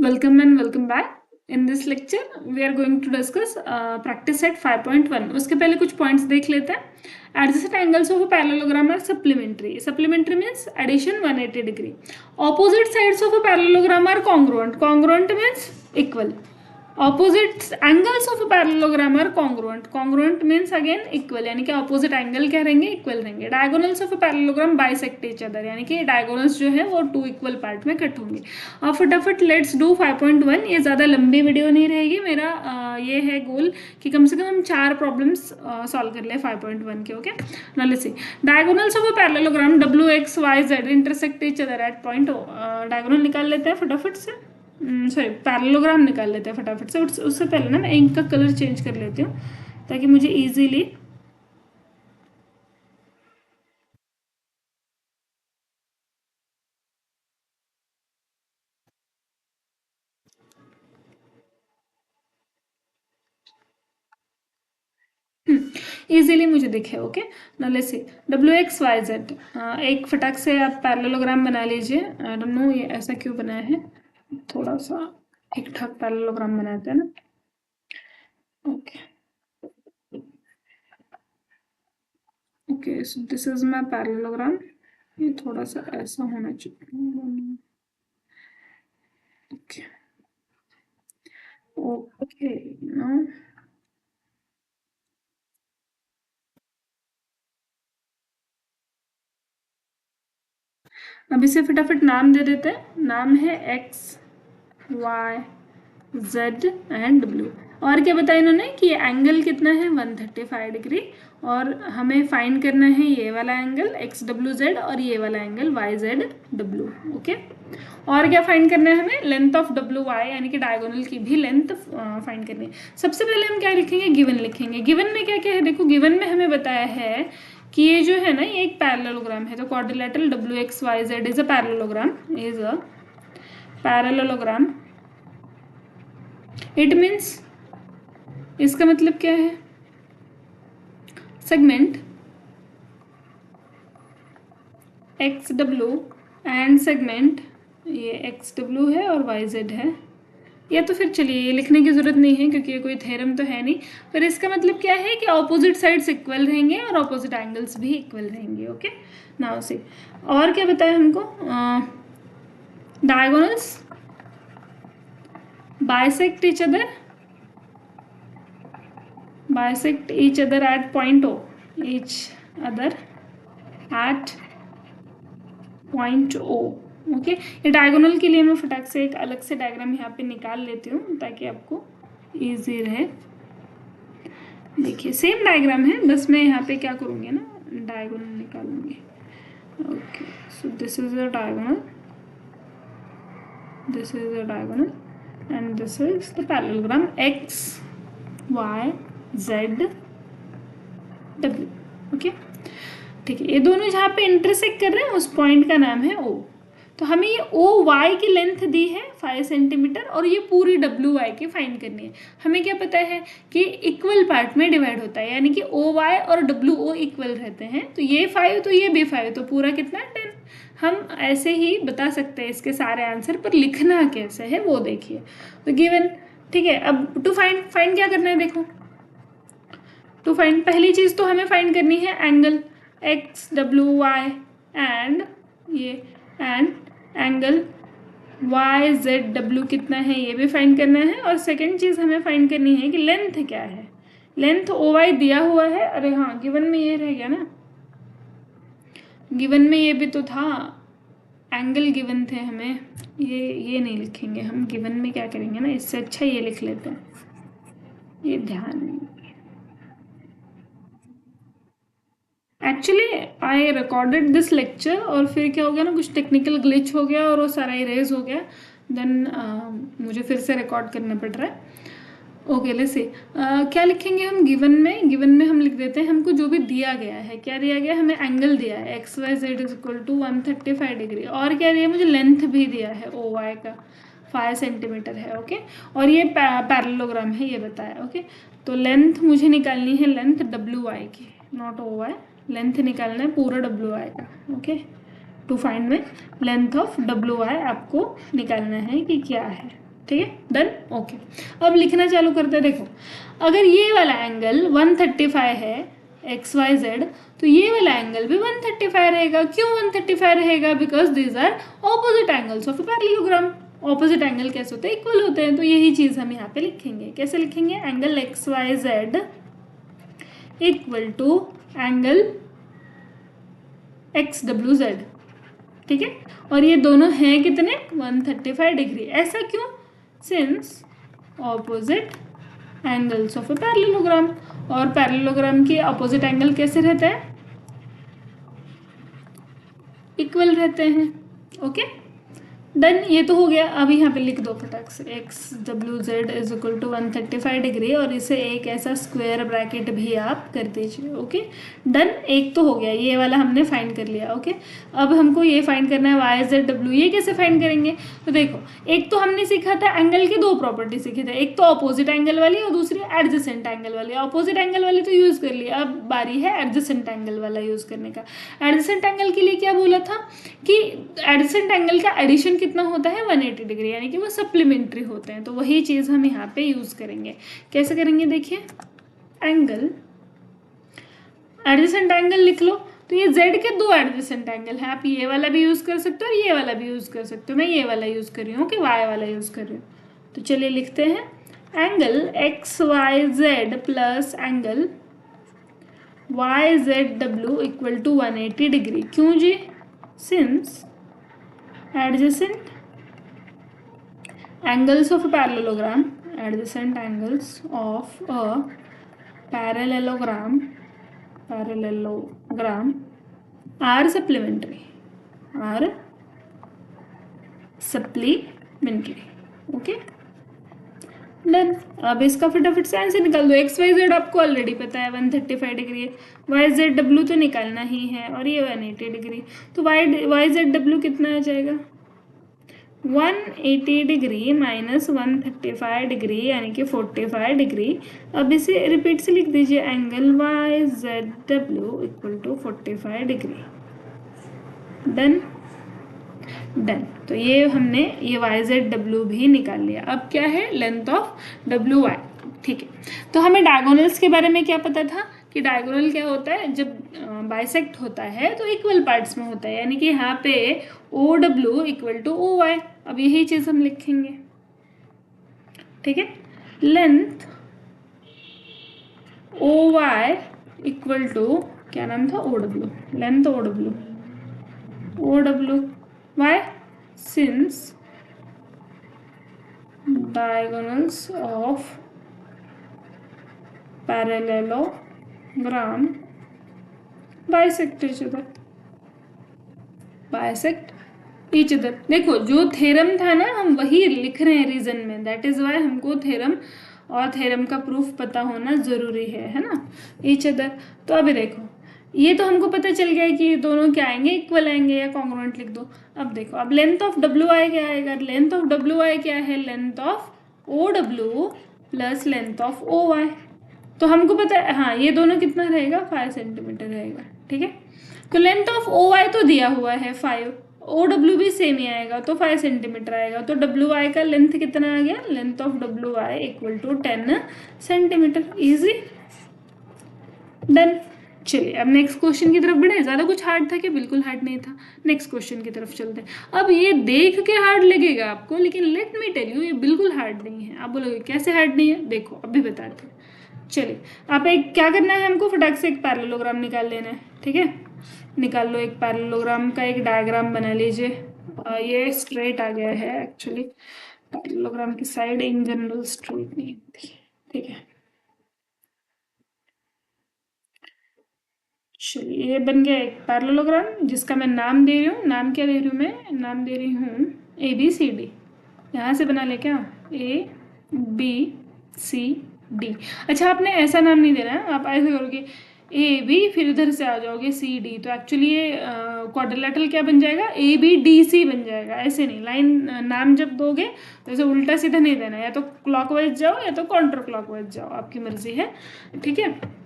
Welcome and welcome back. In this lecture, we are going to discuss practice set 5.1. उसके पहले कुछ points देख लेते हैं. Adjacent angles of a parallelogram are supplementary. Supplementary means addition 180 degree. Opposite sides of a parallelogram are congruent. Congruent means equal. Opposite angles of a parallelogram are congruent. Congruent means again equal, यानी कि opposite angle क्या रहेंगे, equal रहेंगे. Diagonals of a parallelogram bisect each other, यानी कि diagonals जो है वो two equal part में कट होंगे. और फटाफट let's do 5.1. ये ज़्यादा लंबी वीडियो नहीं रहेगी. मेरा ये है गोल कि कम से कम हम 4 प्रॉब्लम्स सॉल्व कर ले 5.1 के. Okay, now let's see. Diagonals of a parallelogram W X Y Z intersect each other at point O. Diagonal निकाल लेते हैं फटाफट से. सॉरी, पैरेललोग्राम निकाल लेते हैं फटाफट से. उससे पहले ना मैं इंक का कलर चेंज कर लेती हूँ ताकि मुझे इजीली इजीली मुझे दिखे. Okay, now let's see. W X Y Z, एक फटाक से आप पैरेललोग्राम बना लीजिए. आई डोंट नो ये ऐसा क्यों बनाया है, थोड़ा सा ठीक ठाक पैरेललोग्राम बनाते हैं ना. Okay okay, so this is my parallelogram. ये थोड़ा सा ऐसा होना चाहिए. ओके ओके, नाउ अब इसे फटाफट नाम दे देते हैं. नाम है X Y Z and W. और क्या बताया इन्होंने कि ये एंगल कितना है 135 डिग्री, और हमें फाइंड करना है ये वाला एंगल एक्स डब्ल्यू जेड और ये वाला angle Y Z W. Okay, और क्या फाइंड करना है हमें, लेंथ ऑफ डब्ल्यू वाई यानी कि डायगोनल की भी लेंथ फाइंड करनी है. सबसे पहले हम क्या लिखेंगे, गिवन लिखेंगे. गिवन में क्या क्या है देखो. गिवन में हमें बताया है कि ये जो है ना ये एक पैरेललोग्राम है. तो quadrilateral W X Y Z is a parallelogram, is a parallelogram. It means, इसका मतलब क्या है, segment X W and segment ये एक्स डब्ल्यू है और वाई जेड है. या तो फिर चलिए ये लिखने की जरूरत नहीं है क्योंकि ये कोई थ्योरम तो है नहीं, पर इसका मतलब क्या है कि ऑपोजिट साइड्स इक्वल रहेंगे और ऑपोजिट एंगल्स भी इक्वल रहेंगे. ओके, नाउ से और क्या बताया हमको, diagonals bisect each other at point O. each other at point O. Okay, ये डायगोनल के लिए मैं फटाक से एक अलग से डायग्राम यहाँ पे निकाल लेती हूँ ताकि आपको इजी रहे. देखिए सेम डायग्राम है, बस मैं यहाँ पे क्या करूँगी ना, डायगोनल निकालूंगी. Okay, so this is a diagonal, this is a diagonal and this is the parallelogram x y z w. Okay, ठीक है. ये दोनों जहाँ पे इंटरसेक्ट कर रहे हैं उस पॉइंट का नाम है O. तो हमें ये ओ वाई की लेंथ दी है 5 सेंटीमीटर और ये पूरी डब्ल्यू वाई की फाइंड करनी है. हमें क्या पता है कि इक्वल पार्ट में डिवाइड होता है, यानी कि ओ वाई और डब्ल्यू ओ इक्वल रहते हैं. तो ये 5 तो ये भी 5, तो पूरा कितना 10. हम ऐसे ही बता सकते हैं इसके सारे आंसर, पर लिखना कैसे है वो देखिए. तो गिवन, ठीक है. अब टू फाइंड क्या करना है देखो. टू फाइंड पहली चीज़ तो हमें फाइंड करनी है angle X W Y and ये and angle Y Z W कितना है ये भी फाइंड करना है. और सेकंड चीज़ हमें फाइंड करनी है कि लेंथ क्या है. लेंथ ओ वाई दिया हुआ है. अरे हाँ, गिवन में ये रह गया ना, गिवन में ये भी तो था, एंगल गिवन थे हमें. ये नहीं लिखेंगे हम. गिवन में क्या करेंगे ना, इससे अच्छा ये लिख लेते हैं. ये ध्यान नहीं. Actually I recorded this lecture और फिर क्या हो गया ना, कुछ टेक्निकल ग्लिच हो गया और वो सारा इरेज हो गया. देन मुझे फिर से रिकॉर्ड करना पड़ रहा है. Okay, let's see. क्या लिखेंगे हम गिवन में. गिवन में हम लिख देते हैं हमको जो भी दिया गया है. क्या दिया गया, हमें एंगल दिया है X Y Z is equal to 135 degree. और क्या दिया, मुझे लेंथ भी दिया है ओ वाई का 5 सेंटीमीटर है. ओके, और ये पैरेललोग्राम है ये बताया. ओके, तो लेंथ मुझे निकालनी है, लेंथ डब्ल्यू वाई की, नॉट ओ वाई. लेंथ निकालना है पूरा डब्ल्यू वाई का. ओके, टू फाइंड में लेंथ ऑफ डब्ल्यू वाई आपको निकालना है कि क्या है. ठीक है, डन, ओके। अब लिखना चालू करते हैं। देखो अगर ये वाला एंगल 135 है एक्स वाई जेड, तो ये वाला एंगल भी 135 रहेगा। क्यों 135 रहेगा? Because these are opposite angles of a parallelogram. Opposite angle कैसे होते हैं? इक्वल होते हैं। तो यही चीज हम यहाँ पे लिखेंगे। कैसे लिखेंगे? Angle X Y Z equal to angle X W Z, ठीक है। और ये दोनों हैं कितने? 135 डिग्री। ऐसा क्यों? Since opposite angles of a parallelogram. और पैरेललोग्राम के ऑपोजिट एंगल कैसे रहते हैं? इक्वल रहते हैं। ओके, डन, ये तो हो गया। अब यहाँ पे लिख दो फटाक से X W Z is equal to 135 degree, और इसे एक ऐसा स्क्वायर ब्रैकेट भी आप कर दीजिए। ओके, डन, एक तो हो गया, ये वाला हमने फाइंड कर लिया। ओके, अब हमको ये फाइंड करना है वाई जेड डब्ल्यू। ये कैसे फाइंड करेंगे? तो देखो, एक तो हमने सीखा था एंगल के दो प्रॉपर्टी सीखे थे, एक तो अपोजिट एंगल वाली और दूसरी एडजेसेंट एंगल वाली। अपोजिट एंगल वाली तो यूज कर लिया, अब बारी है एडजेसेंट एंगल वाला यूज करने का। एडजेसेंट एंगल के लिए क्या बोला था कि एडजेसेंट एंगल का एडिशन कितना होता है? 180 डिग्री, यानी कि वो सप्लीमेंट्री होते हैं। तो वही चीज हम यहाँ पे यूज करेंगे। कैसे करेंगे? देखिए, एंगल एडजेसेंट एंगल लिख लो। तो ये z के दो एडजेसेंट एंगल हैं, आप ये वाला भी यूज कर सकते हो और ये वाला भी यूज कर सकते हो। मैं ये वाला यूज कर रही हूँ कि y वाला यूज कर रही हूँ। तो चलिए लिखते हैं angle X Y Z plus angle Y Z W equal to 180 degree. क्यों जी? Since adjacent angles of a parallelogram, adjacent angles of a parallelogram are supplementary, okay, done. अब इसका फटाफट से आंसर निकाल दो। एक्स वाई जेड आपको already पता है 135 डिग्री है, वाई जेड डब्ल्यू तो निकालना ही है, और ये 180 डिग्री। तो वाई जेड डब्ल्यू कितना आ जाएगा? 180 डिग्री माइनस 135 डिग्री, यानी कि 45 डिग्री। अब इसे रिपीट से लिख दीजिए, angle Y Z W equal to 45 degree. Done, done. तो ये हमने ये वाई जेड डब्ल्यू भी निकाल लिया। अब क्या है? लेंथ ऑफ डब्ल्यू वाई, ठीक है। तो हमें डायगोनल्स के बारे में क्या पता था कि डायगोनल क्या होता है? जब बाइसेक्ट होता है तो इक्वल पार्ट्स में होता है, यानी कि यहाँ पे O W equal to O Y. अब यही चीज हम लिखेंगे, ठीक है। Length O Y equal to, क्या नाम था? O W. Length O W Y, since diagonals of parallelogram bisect each other। देखो, जो थ्योरम था ना, हम वही लिख रहे हैं रीजन में। दैट इज वाई हमको थ्योरम और थ्योरम का प्रूफ पता होना जरूरी है ना, ईच अदर। तो अभी देखो, ये तो हमको पता चल गया कि ये दोनों क्या आएंगे? इक्वल आएंगे या कॉन्ग्रुएंट लिख दो। अब देखो, अब लेंथ ऑफ डब्ल्यू आई क्या आएगा? लेंथ ऑफ डब्ल्यू आई क्या है? Length of O W plus length of O Y. तो हमको पता है, हाँ, ये दोनों कितना रहेगा? 5 सेंटीमीटर रहेगा, ठीक है। तो लेंथ ऑफ ओ वाई तो दिया हुआ है 5, ओ डब्ल्यू भी सेम ही आएगा, तो 5 सेंटीमीटर आएगा। तो डब्ल्यू वाई का लेंथ कितना आ गया? Length of W Y equal to 10 centimetre. Easy, done. चलिए अब नेक्स्ट क्वेश्चन की तरफ बढ़े। ज़्यादा कुछ हार्ड था क्या? बिल्कुल हार्ड नहीं था। नेक्स्ट क्वेश्चन की तरफ चलते हैं। अब ये देख के हार्ड लगेगा आपको, लेकिन लेट मी टेल यू, ये बिल्कुल हार्ड नहीं है। आप बोलोगे कैसे हार्ड नहीं है? देखो अभी बताते हैं। चलिए, आप एक क्या करना है हमको? फटाक से एक पैरेललोग्राम निकाल लेना है, ठीक है। निकाल लो, एक पैरेललोग्राम का एक डायग्राम बना लीजिए। ये स्ट्रेट आ गया है, एक्चुअली पैरेललोग्राम की साइड इन जनरल स्ट्रेट नहीं होती, ठीक है। चलिए, ये बन गया एक पैरेललोग्राम जिसका मैं नाम दे रही हूँ। नाम क्या दे रही हूँ मैं? नाम दे रही हूँ ABCD। यहाँ से बना ले क्या? ABCD। अच्छा, आपने ऐसा नाम नहीं देना है, आप ऐसे करोगे AB, फिर इधर से आ जाओगे CD। तो एक्चुअली ये क्वाड्रिलेटरल क्या बन जाएगा? ABDC बन जाएगा। ऐसे नहीं, लाइन नाम जब दोगे तो ऐसे उल्टा सीधा नहीं देना, या तो क्लॉकवाइज जाओ या तो काउंटर क्लॉकवाइज जाओ, आपकी मर्जी है, ठीक है।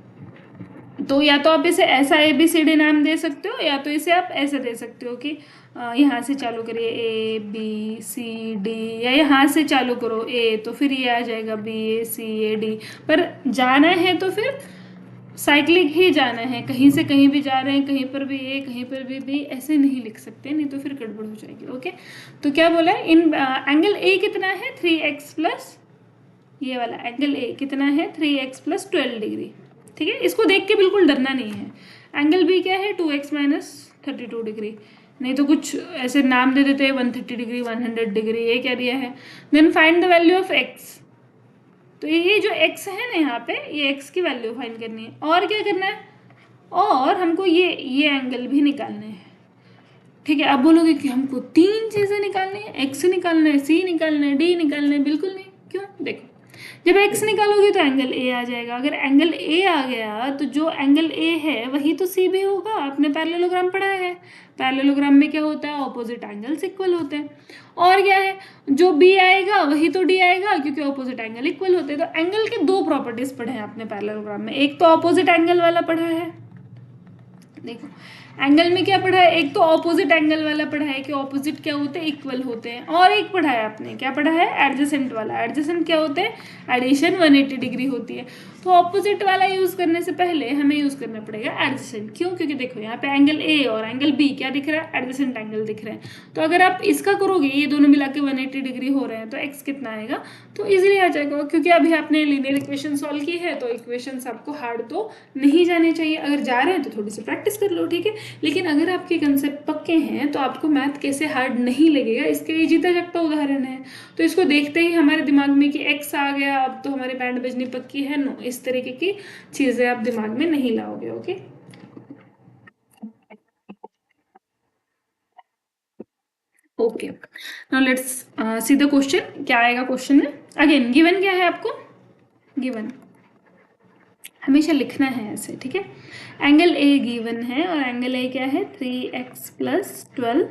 तो या तो आप इसे ऐसा ABCD नाम दे सकते हो, या तो इसे आप ऐसे दे सकते हो कि यहाँ से चालू करिए ABCD, या यहाँ से चालू करो A तो फिर ये आ जाएगा BACAD। पर जाना है तो फिर साइक्लिक ही जाना है, कहीं से कहीं भी जा रहे हैं, कहीं पर भी A कहीं पर भी B, ऐसे नहीं लिख सकते, नहीं तो फिर गड़बड़ हो जाएगी। ओके, तो क्या बोला है, इन एंगल A कितना है 3x प्लस, ये वाला एंगल A कितना है 3x प्लस 12 डिग्री। ठीक है, इसको देख के बिल्कुल डरना नहीं है। एंगल B क्या है 2x माइनस 32 डिग्री, नहीं तो कुछ ऐसे नाम दे देते हैं 130 डिग्री 100 डिग्री, ये क्या दिया है। Then find the value of x, तो ये जो x है ना यहाँ पे, ये x की वैल्यू फाइंड करनी है। और क्या करना है, और हमको ये एंगल भी निकालने हैं। ठीक है, अब बोलोगे कि हमको 3 चीजें निकालनी है, x निकालना है, c निकालना है, d निकालना है। बिल्कुल नहीं, क्यों, देखो जब x निकालोगे तो एंगल A आ जाएगा। अगर एंगल A आ गया तो जो एंगल A है वही तो C भी होगा। आपने पैरेललोग्राम पढ़ा है, पैरेललोग्राम में क्या होता है, ऑपोजिट एंगल्स इक्वल होते हैं। और क्या है, जो B आएगा वही तो D आएगा, क्योंकि ऑपोजिट एंगल इक्वल होते हैं। तो एंगल के 2 प्रॉपर्टीज पढ़े हैं आपने पैरेललोग्राम में, एक तो ऑपोजिट एंगल वाला पढ़ा है, देखो एंगल में क्या पढ़ा है, एक तो ऑपोजिट एंगल वाला पढ़ा है कि ऑपोजिट क्या होते हैं, इक्वल होते हैं। और एक पढ़ा है आपने, क्या पढ़ा है, एडजेसेंट वाला। एडजेसेंट क्या होते हैं, एडिशन 180 डिग्री होती है। तो ऑपोजिट वाला यूज करने से पहले हमें यूज करना पड़ेगा एडजेसेंट। क्यों, क्योंकि देखो यहाँ पे एंगल A और एंगल B क्या दिख रहा है, एडजेसेंट एंगल दिख रहे हैं। तो अगर आप इसका करोगे, ये दोनों मिला के 180 डिग्री हो रहे हैं, तो x कितना आएगा, तो इजीली आ जाएगा। क्योंकि अभी आपने लीनियर इक्वेशन सॉल्व की है, तो इक्वेशन आपको हार्ड तो नहीं जाने चाहिए। अगर जा रहे हैं तो थोड़ी सी प्रैक्टिस कर लो, ठीक है। लेकिन अगर आपके कंसेप्ट पक्के हैं तो आपको मैथ कैसे हार्ड नहीं लगेगा, इसके ये जीता जागता उदाहरण है। तो इसको देखते ही हमारे दिमाग में कि x आ गया, अब तो हमारी बैंड बजनी पक्की है, नो, इस तरीके की चीजें आप दिमाग में नहीं लाओगे। Okay, okay, now let's see the question. क्या आएगा क्वेश्चन में, अगेन गिवन क्या है आपको, गिवन हमेशा लिखना है ऐसे, ठीक है। एंगल A गिवन है, और एंगल A क्या है 3x plus 12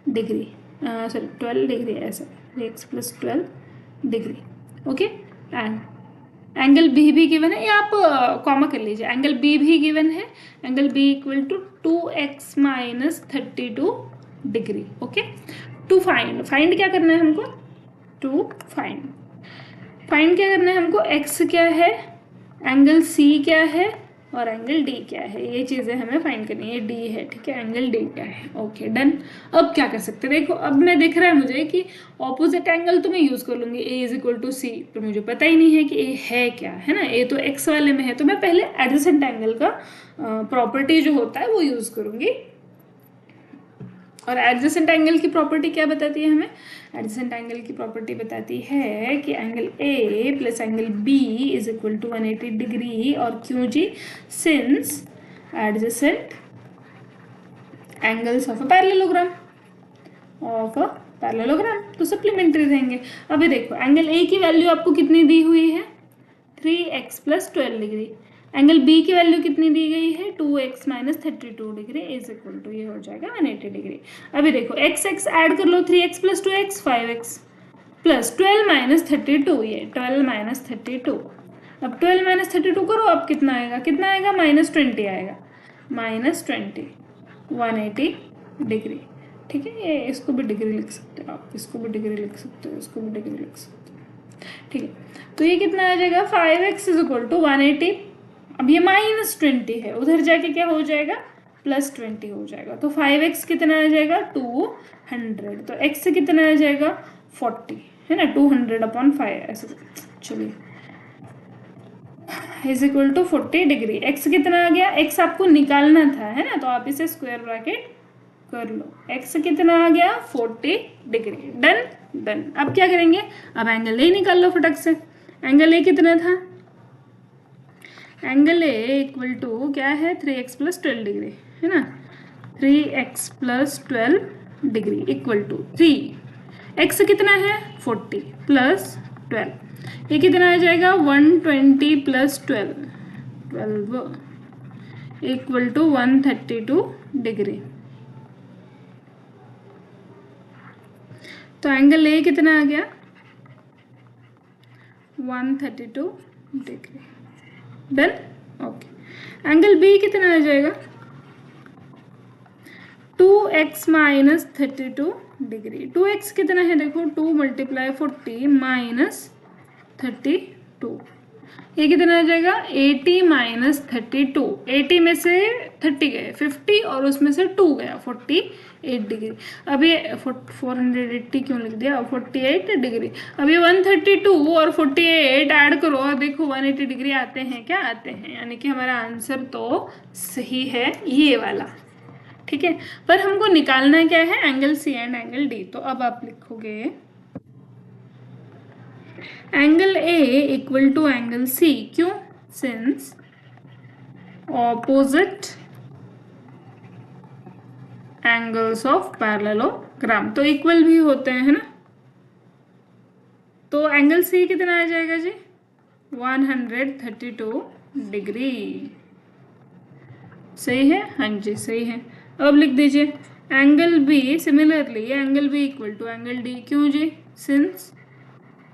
degree, sorry 12 degree है ऐसा, 3x plus 12 degree. Okay, and angle B भी गिवन है, या आप कॉमा कर लीजिए, एंगल B भी गिवन है, angle B equal to 2x minus 32 degree. Okay, to find, find क्या करना है हमको, टू फाइंड, फाइंड क्या करना है हमको, x क्या है, एंगल C क्या है, और एंगल D क्या है, ये चीज़ें हमें फाइंड करनी है। ये D है, ठीक है, एंगल D क्या है। Okay, done. अब क्या कर सकते हैं, देखो अब मैं दिख रहा है मुझे कि ऑपोजिट एंगल तो मैं यूज़ कर लूँगी, A is equal to C, पर मुझे पता ही नहीं है कि A है क्या, है ना, A तो x वाले में है, तो मैं पहले एडजेसेंट एंगल का प्रॉपर्टी जो होता है वो यूज़ करूँगी। और एडजेसेंट एंगल की प्रॉपर्टी क्या बताती है हमें, एडजेसेंट एंगल की प्रॉपर्टी बताती है कि angle A plus angle B is equal to 180 degree. और क्यों जी, since adjacent angles of a parallelogram, तो सप्लीमेंट्री रहेंगे। अभी देखो एंगल A की वैल्यू आपको कितनी दी हुई है, 3x plus 12 degree. Angle B की वैल्यू कितनी दी गई है, 2x minus 32 degree is equal to, ये हो जाएगा 180 डिग्री। अभी देखो x ऐड कर लो, 3x plus 2x 5x plus 12 minus 32, ये 12 माइनस 32। अब 12 माइनस 32 करो, अब कितना आएगा, कितना आएगा, माइनस 20 आएगा, माइनस 20, 180 डिग्री। ठीक है, ये इसको भी डिग्री लिख सकते हो आप, इसको भी डिग्री लिख सकते हो, इसको भी डिग्री लिख सकते हो। ठीक है, तो ये कितना आ जाएगा, 5x इज इक्वल टू 180। अब ये माइनस 20 है, उधर जाके क्या हो जाएगा, प्लस 20 हो जाएगा। तो 5x कितना आ जाएगा, 200। तो x कितना आ जाएगा, 40, है ना, 200 अपॉन 5 ऐसे। चलिए, is equal to 40 degree. x कितना आ गया, x आपको निकालना था, है ना, तो आप इसे स्क्वायर ब्रैकेट कर लो। x कितना आ गया, 40 डिग्री। Done, done. अब क्या करेंगे, अब एंगल A निकाल लो फटक से। एंगल A कितना था, एंगल A इक्वल टू क्या है, 3x प्लस 12 डिग्री, है ना, 3x plus 12 degree equal to 3, x कितना है 40 प्लस 12, ये कितना आ जाएगा 120 प्लस 12 इक्वल टू 132 डिग्री। तो एंगल A कितना आ गया, 132 degree. Done, okay. Angle B कितना आ जाएगा 2x माइनस 32 डिग्री। 2x कितना है देखो 2 मल्टीप्लाई 40 माइनस 32, ये कितना आ जाएगा 80 माइनस 32। 80 में से 30 गए 50 और उसमें से 2 गया 48 डिग्री। अब ये 480 क्यों लिख दिया 48 डिग्री। अब ये 132 और 48 ऐड करो और देखो 180 डिग्री आते हैं क्या आते हैं, यानी कि हमारा आंसर तो सही है ये वाला। ठीक है, पर हमको निकालना क्या है angle C and angle D. तो अब आप लिखोगे angle A equal to angle C, क्यों since opposite angles of parallelogram, तो इक्वल भी होते हैं है ना। तो एंगल सी कितना आ जाएगा जी 132 डिग्री। सही है, हाँ जी सही है। अब लिख दीजिए angle B similarly angle B equal to angle D, क्यों जी since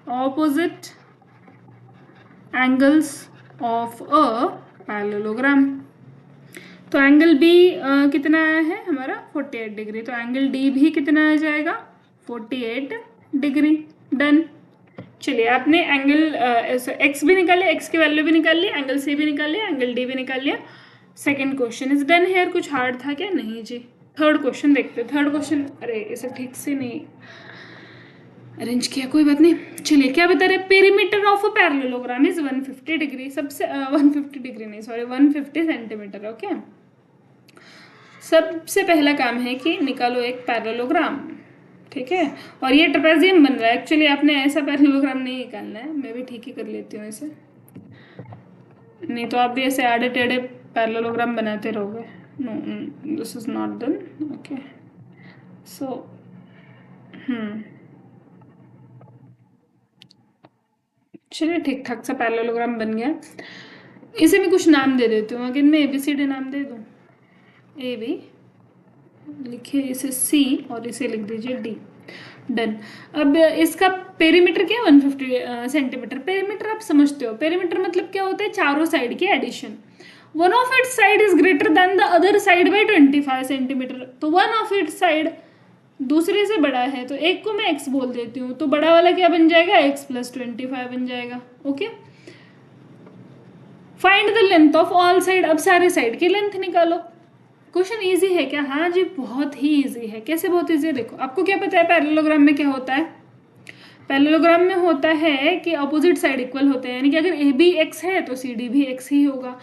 opposite angles of a parallelogram. तो एंगल बी कितना आया है हमारा 48 डिग्री, तो एंगल डी भी कितना आ जाएगा 48 डिग्री। डन। चलिए आपने एंगल एक्स भी निकाल लिया, एक्स की वैल्यू भी निकाल ली, एंगल सी भी निकाल लिया, एंगल डी भी निकाल लिया। Second question is done here. कुछ हार्ड था क्या? नहीं जी। थर्ड क्वेश्चन देखते हैं। थर्ड क्वेश्चन, अरे इसे ठीक से नहीं अरेंज किया, कोई बात नहीं। चलिए क्या बता रहे, perimeter of a parallelogram is 150 degree. सबसे 150 डिग्री नहीं सॉरी 150 सेंटीमीटर। ओके, सबसे पहला काम है कि निकालो एक पैरेललोग्राम। ठीक है, और ये ट्रेपेजियम बन रहा है। एक्चुअली आपने ऐसा पैरेललोग्राम नहीं निकालना है, मैं भी ठीक ही कर लेती हूँ इसे, नहीं तो आप भी ऐसे आड़े टेढ़े पैरेललोग्राम बनाते रहोगे। No this is not done. Okay so चलिए ठीक ठाक सा पैरेललोग्राम बन गया। इसे मैं कुछ नाम दे देती हूँ, अगर मैं ABCD नाम दे दूँ, ए बी लिखिए, इसे C और इसे लिख दीजिए D। डन। अब इसका पेरीमीटर क्या है 150 सेंटीमीटर। पेरीमीटर आप समझते हो, पेरीमीटर मतलब क्या होता है चारों साइड की addition. One of its side is greater than the other side by 25 centimetre. तो वन ऑफ इट्स साइड दूसरे से बड़ा है, तो एक को मैं x बोल देती हूँ, तो बड़ा वाला क्या बन जाएगा x प्लस 25 बन जाएगा। Okay, find the length of all side. अब सारे साइड की लेंथ निकालो। क्वेश्चन इजी है क्या? हाँ जी बहुत ही इजी है। कैसे बहुत इजी है, देखो आपको क्या पता है पैरेललोग्राम में क्या होता है। पैरेललोग्राम में होता है कि अपोजिट साइड इक्वल होते हैं, यानी कि अगर ए बी एक्स है तो सी डी भी एक्स ही होगा,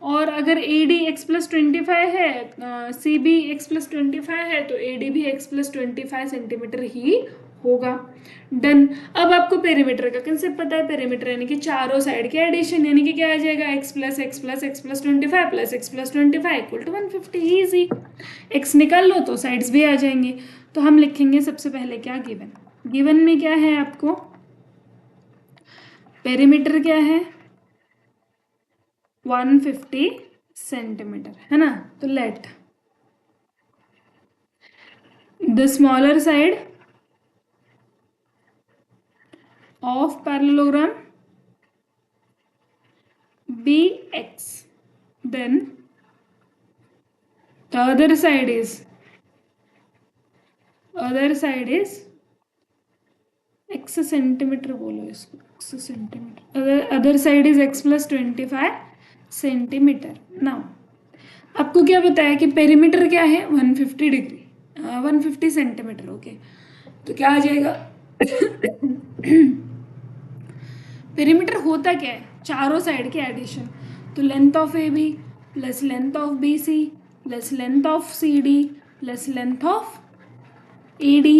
और अगर ए डी एक्स प्लस 25 है, सी बी एक्स प्लस 25 है, तो ए डी भी एक्स प्लस 25 सेंटीमीटर ही होगा। डन। अब आपको पेरीमीटर का कंसेप्ट पता है। पेरीमीटर यानी कि चारों साइड के एडिशन, यानी कि क्या आ जाएगा x plus X plus X plus 25 plus X plus 25 equal to 150। Easy, x निकाल लो तो साइड्स भी आ जाएंगे। तो हम लिखेंगे सबसे पहले क्या गिवन, गिवन में क्या है आपको पेरीमीटर क्या है 150 सेंटीमीटर है ना। तो let the smaller side of parallelogram be x, then the other side is x centimetre बोलो इसको, x centimetre, other side is x plus 25 centimetre. Now आपको क्या बताया कि पेरीमीटर क्या है 150 डिग्री 150 सेंटीमीटर। ओके, तो क्या आ जाएगा पेरीमीटर होता क्या है चारों साइड के एडिशन। तो length of A B plus length of B C plus length of C D plus length of A D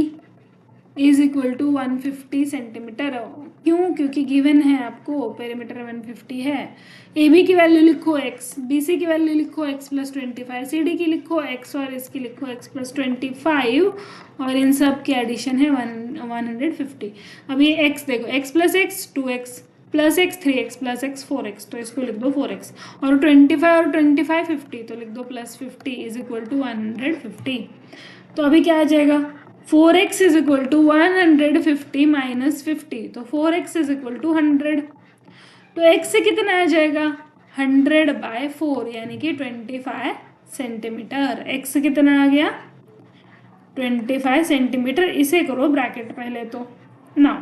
is equal to 150 centimetre. क्यों? क्योंकि गिवन है आपको पेरीमीटर 150 है। ए बी की वैल्यू लिखो x, बी सी की value लिखो x plus 25, C D की लिखो x और इसकी लिखो x प्लस 25, और इन सब की एडिशन है 150। अब ये x देखो, x plus x 2x plus x 3x plus x 4x, तो इसको लिख दो 4x, और 25 और 25 50, तो लिख दो प्लस 50 इज इक्वल टू 150। तो अभी क्या आ जाएगा 4x is equal to 150 minus 50, तो 4x इज इक्वल टू 100। तो x से कितना आ जाएगा 100/4 यानी कि 25 सेंटीमीटर। एक्स कितना आ गया 25 सेंटीमीटर। इसे करो ब्रैकेट पहले तो ना,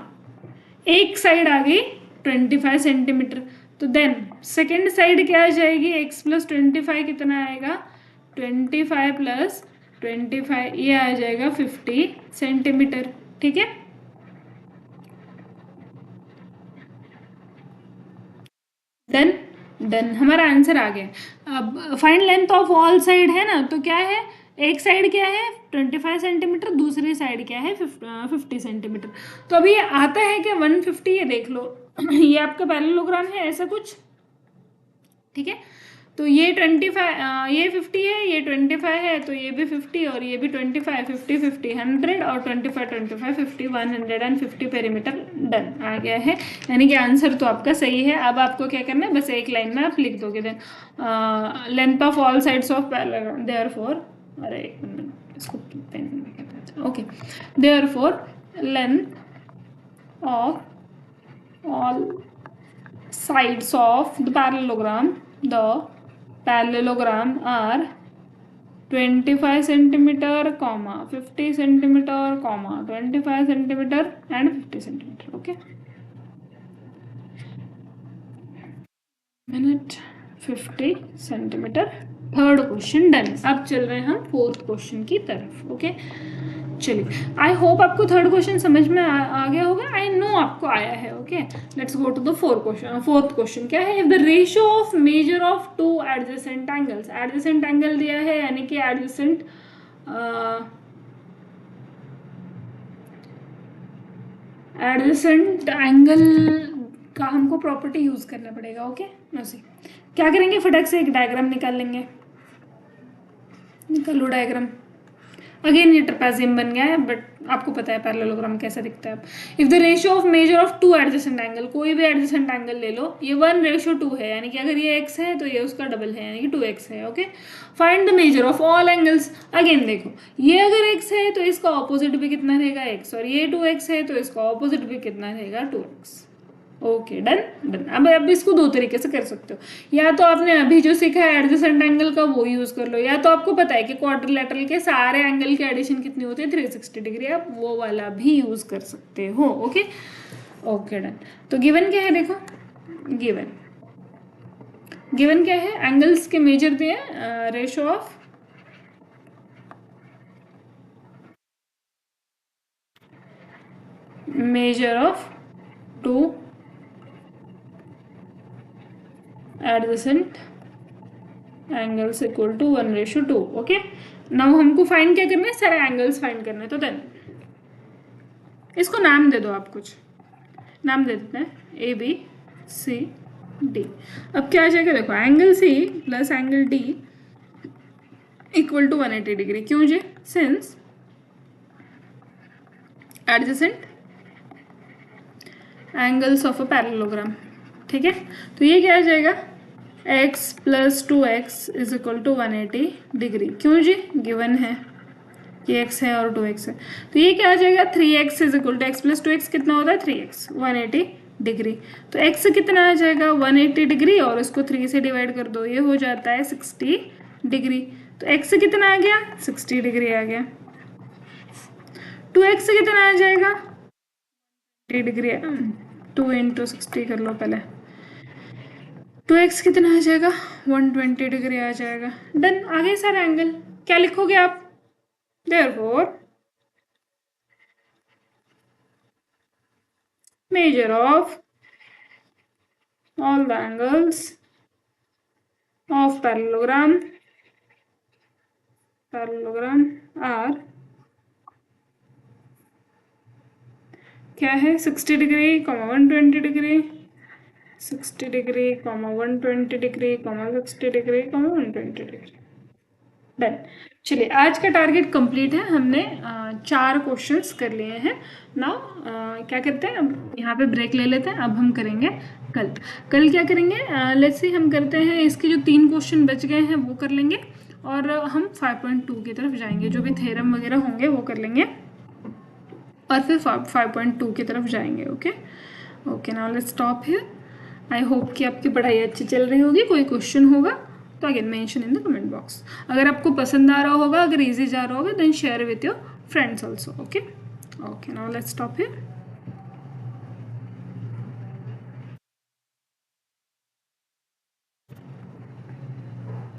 एक साइड आ गई 25 सेंटीमीटर, तो देन सेकेंड साइड क्या आ जाएगी, x प्लस 25 कितना आएगा 25 प्लस 25 ये आ जाएगा 50 सेंटीमीटर। ठीक है, डन डन, हमारा आंसर आ गया। अब find length of all side है ना, तो क्या है, एक साइड क्या है 25 सेंटीमीटर, दूसरी साइड क्या है 50 सेंटीमीटर। तो अभी ये आता है कि 150, ये देख लो ये आपका पैरेललोग्राम है ऐसा कुछ। ठीक है, तो ये 25 ये 50 है, ये 25 है, तो ये भी 50 और ये भी 25, 50 50 100 और 25 25 50 150 पेरीमीटर। डन आ गया है, यानी कि आंसर तो आपका सही है। अब आपको क्या करना है, बस एक लाइन में आप लिख दोगे। Then length of all sides of parallelogram, therefore, अरे एक मिनट इसको पेन में कहते हैं, okay, therefore length of all sides of the parallelogram are 25 centimeter, 50 centimeter, 25 centimeter and 50 centimeter. Okay, minute 50 centimeter। Third question done. अब चल रहे हैं हम फोर्थ क्वेश्चन की तरफ। ओके, चलिए, आई होप आपको थर्ड क्वेश्चन समझ में आ गया होगा। आई नो आपको आया है। Okay, let's go to the fourth question. क्या है, if the ratio of measure of two adjacent angles, adjacent angle दिया है यानी कि एडजेसेंट एंगल का हमको प्रॉपर्टी यूज करना पड़ेगा। ओके, क्या करेंगे, फटाक से एक डायग्राम निकाल लेंगे। निकालो डायग्राम। अगेन ये ट्रेपेजियम बन गया है, बट आपको पता है पैरेललोग्राम कैसा दिखता है। If the ratio of measure of two adjacent angle, कोई भी एडजेसेंट एंगल ले लो, ये 1:2 है, यानी कि अगर ये x है तो ये उसका डबल है, यानी कि 2x है। Okay, find the major of all angles. Again देखो, ये अगर x है तो इसका ऑपोजिट भी कितना रहेगा x, और ये 2x है तो इसका ऑपोजिट भी कितना रहेगा 2x। Okay, done done. अब इसको दो तरीके से कर सकते हो, या तो आपने अभी जो सीखा है एडजेसेंट एंगल का वो यूज कर लो, या तो आपको पता है कि क्वाड्रिलेटरल के सारे एंगल के एडिशन कितनी होती है 360 डिग्री, आप वो वाला भी यूज कर सकते हो। Okay okay, done. तो गिवन क्या है, देखो गिवन क्या है, एंगल्स के मेजर दिए, ratio of measure of two adjacent angles equal to 1:2। Okay, now हमको फाइंड क्या करना है, सारे एंगल्स फाइंड करने हैं। तो देन इसको नाम दे दो, आप कुछ नाम दे देते हैं, ABCD। अब क्या आ जाएगा, देखो angle C plus angle D equal to 180 degree. क्यों जी, since adjacent angles of a parallelogram. ठीक है, तो ये क्या आ जाएगा, x plus 2x is equal to 180 degree. क्यों जी, गिवन है कि x है और 2x है, तो ये क्या आ जाएगा 3x is equal to x plus 2x कितना होता है 3x, 180 डिग्री। तो x कितना आ जाएगा 180 डिग्री, और इसको 3 से डिवाइड कर दो, ये हो जाता है 60 डिग्री। तो x कितना आ गया 60 डिग्री आ गया। 2x कितना आ जाएगा 80 डिग्री, 2 × 60 कर लो पहले, 2x कितना आ जाएगा 120 डिग्री आ जाएगा। डन, आगे सारे एंगल क्या लिखोगे आप, therefore measure of all the angles of parallelogram are क्या है 60 degree, 120 degree, 60 degree, 120 degree, 60 degree, 120 degree. Done. चलिए, आज का टारगेट कंप्लीट है, हमने 4 क्वेश्चंस कर लिए हैं। नाउ क्या करते हैं, अब यहाँ पे ब्रेक ले लेते हैं। अब हम करेंगे कल क्या करेंगे, लेट्स सी हम करते हैं इसके जो 3 क्वेश्चन बच गए हैं वो कर लेंगे, और हम 5.2 की तरफ जाएंगे, जो भी थ्योरम वगैरह होंगे वो कर लेंगे, और फिर 5.2 की तरफ जाएंगे। Okay, now let's stop here. I hope कि आपकी पढ़ाई अच्छी चल रही होगी। कोई क्वेश्चन होगा तो again mention in the comment box. अगर आपको पसंद आ रहा होगा, अगर इजी जा रहा होगा, then share with your friends also. Okay, now let's stop here.